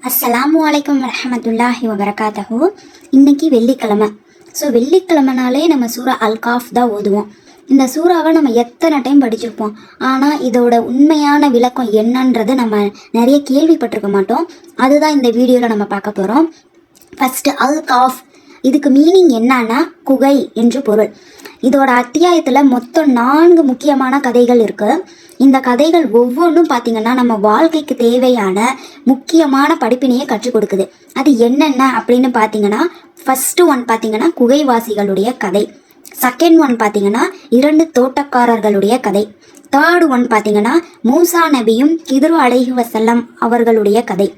அஸ்ஸலாமு அலைக்கும் வரஹமத்துல்லாஹி வபரகாத்தஹு. இன்னைக்கு வெள்ளிக்கிழமை. வெள்ளிக்கிழமைனாலே நம்ம சூரா அல் காஃப் தான் ஓதுவோம். இந்த சூறாவை நம்ம எத்தனை டைம் படிச்சிருப்போம். ஆனால் இதோட உண்மையான விளக்கம் என்னன்றது நம்ம நிறைய கேள்விப்பட்டிருக்க மாட்டோம். அதுதான் இந்த வீடியோவில் நம்ம பார்க்க போகிறோம். ஃபஸ்ட்டு அல் காஃப், இதுக்கு மீனிங் என்னன்னா குகை என்று பொருள். இதோட அத்தியாயத்தில் மொத்தம் 4 முக்கியமான கதைகள் இருக்குது. இந்த கதைகள் ஒவ்வொன்றும் பார்த்திங்கன்னா நம்ம வாழ்க்கைக்கு தேவையான முக்கியமான படிப்பினையை கற்றுக் கொடுக்குது. அது என்னென்ன அப்படின்னு பார்த்தீங்கன்னா, ஃபஸ்ட்டு ஒன் பார்த்திங்கன்னா குகைவாசிகளுடைய கதை. செகண்ட் ஒன் பார்த்திங்கன்னா 2 தோட்டக்காரர்களுடைய கதை. தேர்டு ஒன் பார்த்திங்கன்னா மூசா நபியும் கிதுரு அலைஹி வஸல்லம் அவர்களுடைய கதை.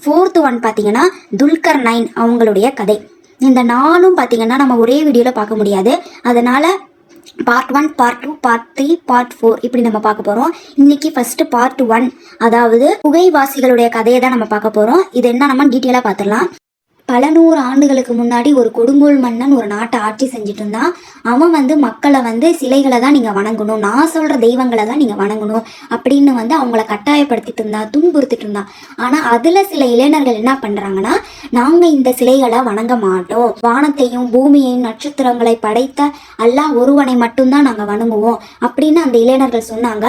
ஃபோர்த்து ஒன் பார்த்திங்கன்னா துல்கர் நைன் அவங்களுடைய கதை. இந்த 4ம் பார்த்திங்கன்னா நம்ம ஒரே வீடியோவில் பார்க்க முடியாது. அதனால் பார்ட் 1, பார்ட் 2, பார்ட் 3, பார்ட் 4 இப்படி நம்ம பார்க்க போகிறோம். இன்றைக்கி ஃபஸ்ட்டு பார்ட் 1, அதாவது குகைவாசிகளுடைய கதையை தான் நம்ம பார்க்க போகிறோம். இது என்ன நம்ம டீட்டெயிலாக பார்த்துடலாம். பல 100 ஆண்டுகளுக்கு முன்னாடி ஒரு கொடுங்கோல் மன்னன் ஒரு நாட்டை ஆட்சி செஞ்சுட்டு இருந்தான். அவன் மக்களை சிலைகளை தான் நீங்கள் வணங்கணும், நான் சொல்கிற தெய்வங்களை தான் நீங்கள் வணங்கணும் அப்படின்னு அவங்கள கட்டாயப்படுத்திட்டு இருந்தான், துன்புறுத்திட்டு இருந்தான். ஆனால் அதில் சில இளைஞர்கள் என்ன பண்ணுறாங்கன்னா, நாங்கள் இந்த சிலைகளை வணங்க மாட்டோம், வானத்தையும் பூமியையும் நட்சத்திரங்களை படைத்த அல்லாஹ் ஒருவனை மட்டும்தான் நாங்கள் வணங்குவோம் அப்படின்னு அந்த இளைஞர்கள் சொன்னாங்க.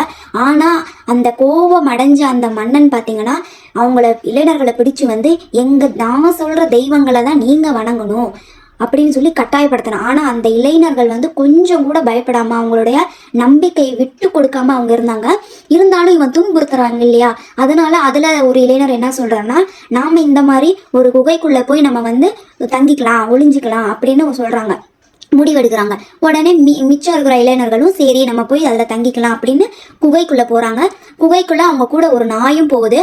ஆனால் அந்த கோபம் அடைஞ்ச அந்த மன்னன் பார்த்தீங்கன்னா இளைஞர்களை பிடிச்சு நான் சொல்கிற தெய்வங்களை தான் நீங்கள் வணங்கணும் அப்படின்னு சொல்லி கட்டாயப்படுத்தினான். ஆனால் அந்த இளைஞர்கள் கொஞ்சம் கூட பயப்படாமல் அவங்களுடைய நம்பிக்கையை விட்டு கொடுக்காம அவங்க இருந்தாங்க. இருந்தாலும் இவன் துன்புறுத்துறாங்க இல்லையா, அதனால அதில் ஒரு இளைஞர் என்ன சொல்கிறான்னா, நாம் இந்த மாதிரி ஒரு குகைக்குள்ளே போய் நம்ம தங்கிக்கலாம், ஒளிஞ்சிக்கலாம் அப்படின்னு சொல்கிறாங்க, முடிவெடுக்கிறாங்க. உடனே மிச்சம் இருக்கிற இளைஞர்களும் சரி நம்ம போய் அதில் தங்கிக்கலாம் அப்படின்னு குகைக்குள்ளே போகிறாங்க. குகைக்குள்ளே அவங்க கூட ஒரு நாயும் போகுது.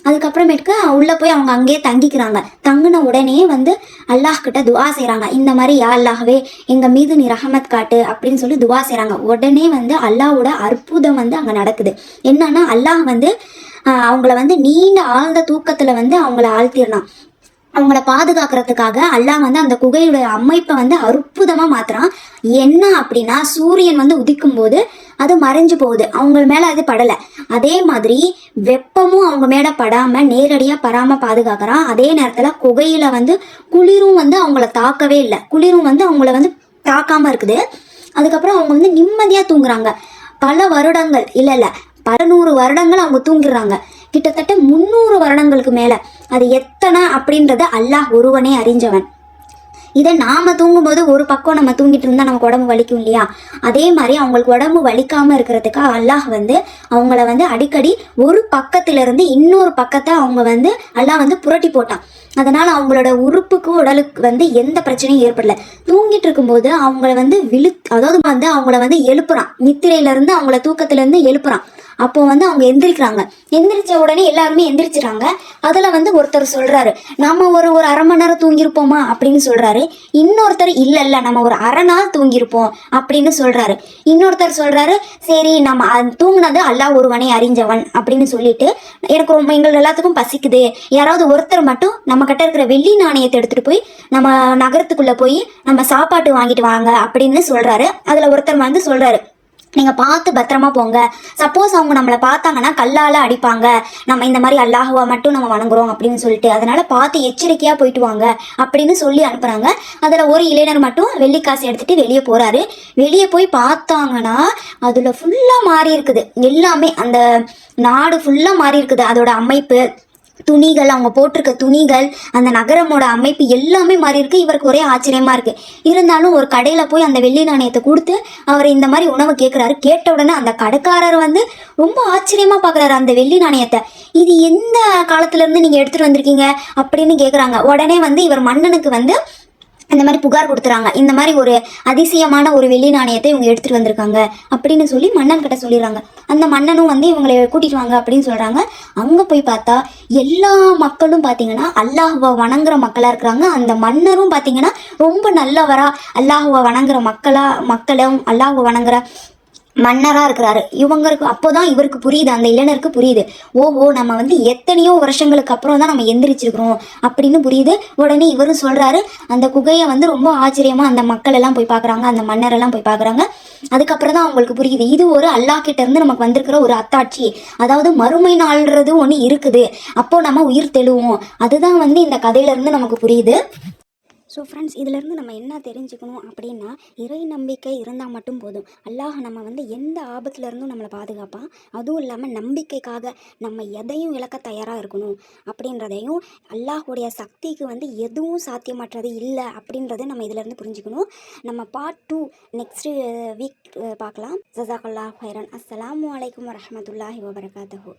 அதுக்கப்புறமேட்டுக்கு உள்ளே போய் அவங்க அங்கேயே தங்கிக்கிறாங்க. தங்கின உடனே அல்லாஹ் கிட்ட துவா செய்கிறாங்க. இந்த மாதிரி யா அல்லாஹ்வே எங்கள் மீது நீ ரஹமத் காட்டு அப்படின்னு சொல்லி துவா செய்கிறாங்க. உடனே அல்லாஹோட அற்புதம் அங்கே நடக்குது. என்னன்னா அல்லாஹ் அவங்கள நீண்ட ஆழ்ந்த தூக்கத்தில் அவங்கள ஆழ்த்திடலாம். அவங்கள பாதுகாக்கிறதுக்காக அல்லாஹ் அந்த குகையோட அமைப்பை அற்புதமாக மாற்றுறான். என்ன அப்படின்னா, சூரியன் உதிக்கும் போது அது மறைஞ்சு போகுது, அவங்க மேலே அது படலை. அதே மாதிரி வெப்பமும் அவங்க மேலே படாமல் நேரடியாக படாமல் பாதுகாக்கிறான். அதே நேரத்தில் குகையில் குளிரும் அவங்கள தாக்கவே இல்லை, குளிரும் அவங்கள தாக்காமல் இருக்குது. அதுக்கப்புறம் அவங்க நிம்மதியாக தூங்குறாங்க. பல வருடங்கள் இல்லை 100 வருடங்கள் அவங்க தூங்கிடுறாங்க. கிட்டத்தட்ட 300 வருடங்களுக்கு மேலே. அது எத்தனை அப்படின்றத அல்லாஹ் ஒருவனே அறிஞ்சவன். இதை நாம் தூங்கும்போது ஒரு பக்கம் நம்ம தூங்கிட்டு இருந்தால் நமக்கு உடம்பு வலிக்கும் இல்லையா, அதே மாதிரி அவங்களுக்கு உடம்பு வலிக்காமல் இருக்கிறதுக்கு அல்லாஹ் அவங்கள அடிக்கடி ஒரு பக்கத்திலிருந்து இன்னொரு பக்கத்தை அவங்க அல்லாஹ் புரட்டி போட்டான். அதனால் அவங்களோட உறுப்புக்கு உடலுக்கு எந்த பிரச்சனையும் ஏற்படல. தூங்கிட்டு இருக்கும்போது அவங்கள அதாவது அவங்கள எழுப்புறான். நித்திரையிலேருந்து அவங்கள தூக்கத்திலேருந்து எழுப்புறான். அப்போ அவங்க எந்திரிக்கிறாங்க. எந்திரிச்ச உடனே எல்லாருமே எந்திரிச்சிட்டாங்க. அதில் ஒருத்தர் சொல்கிறாரு, நம்ம ஒரு அரை மணி நேரம் தூங்கியிருப்போமா அப்படின்னு சொல்கிறாரு. இன்னொருத்தர் இல்லை நம்ம ஒரு அரை நாள் தூங்கியிருப்போம் அப்படின்னு சொல்கிறாரு. இன்னொருத்தர் சொல்கிறாரு, சரி நம்ம தூங்கினது அல்லாஹ் ஒருவனே அறிஞ்சவன் அப்படின்னு சொல்லிட்டு, எனக்கு எங்கள் எல்லாத்துக்கும் பசிக்குது, யாராவது ஒருத்தர் மட்டும் நம்ம கிட்ட இருக்கிற வெள்ளி நாணயத்தை எடுத்துகிட்டு போய் நம்ம நகரத்துக்குள்ளே போய் நம்ம சாப்பாட்டு வாங்கிட்டு வாங்க அப்படின்னு சொல்கிறாரு. அதில் ஒருத்தர் சொல்கிறாரு, நீங்கள் பார்த்து பத்திரமா போங்க, சப்போஸ் அவங்க நம்மளை பார்த்தாங்கன்னா கல்லால் அடிப்பாங்க, நம்ம இந்த மாதிரி அல்லாஹுவா மட்டும் நம்ம வணங்குறோம் அப்படின்னு சொல்லிட்டு, அதனால் பார்த்து எச்சரிக்கையாக போயிட்டு வாங்க அப்படின்னு சொல்லி அனுப்புகிறாங்க. அதில் ஒரு இளைஞர் மட்டும் வெள்ளிக்காசு எடுத்துகிட்டு வெளியே போகிறாரு. வெளியே போய் பார்த்தாங்கன்னா அதில் ஃபுல்லாக மாறி இருக்குது. எல்லாமே அந்த நாடு ஃபுல்லாக மாறி இருக்குது. அதோட அமைப்பு, துணிகள், அவங்க போட்டிருக்க துணிகள், அந்த நகரமோட அமைப்பு எல்லாமே மாறி இருக்கு. இவருக்கு ஒரே ஆச்சரியமா இருக்கு. இருந்தாலும் ஒரு கடையில போய் அந்த வெள்ளி நாணயத்தை கொடுத்து அவர் இந்த மாதிரி உணவு கேட்குறாரு. கேட்ட உடனே அந்த கடைக்காரர் ரொம்ப ஆச்சரியமா பார்க்குறாரு அந்த வெள்ளி நாணயத்தை. இது எந்த காலத்துல இருந்து நீங்க எடுத்துட்டு வந்திருக்கீங்க அப்படின்னு கேட்குறாங்க. உடனே இவர் மன்னனுக்கு இந்த மாதிரி புகார் கொடுத்துறாங்க. இந்த மாதிரி ஒரு அதிசயமான ஒரு வெள்ளி நாணயத்தை இவங்க எடுத்துகிட்டு வந்திருக்காங்க அப்படின்னு சொல்லி மன்னன் கிட்ட சொல்லிடுறாங்க. அந்த மன்னனும் இவங்களை கூட்டிகிட்டு வாங்க அப்படின்னு சொல்கிறாங்க. அங்கே போய் பார்த்தா எல்லா மக்களும் பார்த்தீங்கன்னா அல்லாஹுவா வணங்குற மக்களாக இருக்கிறாங்க. அந்த மன்னரும் பார்த்தீங்கன்னா ரொம்ப நல்லவரா அல்லாஹுவா வணங்குற மக்களும் அல்லாஹுவா வணங்குற மன்னராக இருக்கிறாரு. இவங்களுக்கு அப்போதான் இவருக்கு புரியுது, அந்த இளைஞருக்கு புரியுது, ஓஹோ நம்ம வந்து எத்தனையோ வருஷங்களுக்கு அப்புறம் தான் நம்ம எந்திரிச்சிருக்கிறோம் அப்படின்னு புரியுது. உடனே இவரும் சொல்கிறாரு. அந்த குகையை வந்து ரொம்ப ஆச்சரியமாக அந்த மக்கள் எல்லாம் போய் பார்க்குறாங்க, அந்த மன்னரெல்லாம் போய் பார்க்குறாங்க. அதுக்கப்புறம் தான் அவங்களுக்கு புரியுது, இது ஒரு அல்லாஹ் கிட்ட இருந்து நமக்கு வந்திருக்கிற ஒரு அத்தாட்சி, அதாவது மறுமை நாள்ன்றது ஒன்று இருக்குது, அப்போ நம்ம உயிர் தெழுவோம். அதுதான் வந்து இந்த கதையிலேருந்து நமக்கு புரியுது. ஸோ ஃப்ரெண்ட்ஸ், இதிலேருந்து நம்ம என்ன தெரிஞ்சுக்கணும் அப்படின்னா, இறை நம்பிக்கை இருந்தால் மட்டும் போதும். அல்லாஹ் நம்ம வந்து எந்த ஆபத்துலேருந்தும் நம்மளை பாதுகாப்பான். அதுவும் இல்லாமல் நம்பிக்கைக்காக நம்ம எதையும் இழக்க தயாராக இருக்கணும் அப்படின்றதையும், அல்லாஹுடைய சக்திக்கு வந்து எதுவும் சாத்தியமற்றது இல்லை அப்படின்றத நம்ம இதிலேருந்து புரிஞ்சுக்கணும். நம்ம பார்ட் 2 நெக்ஸ்ட்டு வீக் பார்க்கலாம். ஜஸாக்கல்லாஹ் ஹைரன். அஸ்ஸலாமு அலைக்கும் வரஹ்மத்துல்லாஹி வபரகாத்துஹு.